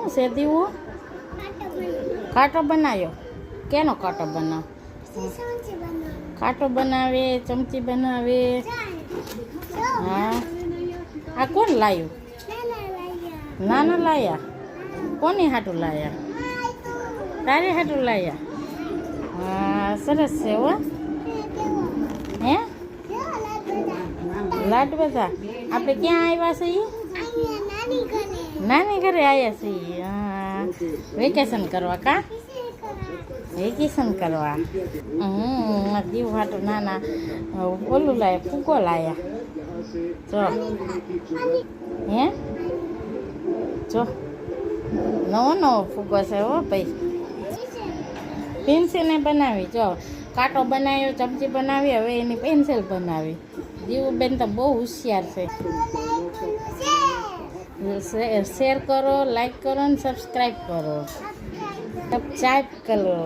શું છે દીવું? કાંટો બનાવ્યો. કેનો કાંટો બનાવ? કાંટો બનાવે, ચમચી બનાવે. હા, આ કોણ લાવ્યું? નાના લાયા. કોની હાટું લાયા? તારે હાટું લાયા. હા, સરસ છે હો. હે લાડ બધા આપણે ક્યાં આવ્યા છીએ? નાની ઘરે આવ્યા છીએ. હા, વેકેશન કરવા. કા વેકેશન કરવા. દીવ હાટું નાના ઓલું લાયા, ફૂગો લાયા. જો હે જો નવો નવો ફૂગો છે હો ભાઈ. પેન્સિલને બનાવી. જો કાંટો બનાવ્યો, ચમચી બનાવી, હવે એની પેન્સિલ બનાવી. દીવુબેન તો બહુ હોશિયાર છે. શેર કરો, લાઈક કરો અને સબસ્ક્રાઈબ કરો. સબસ્ક્રાઈબ કરો.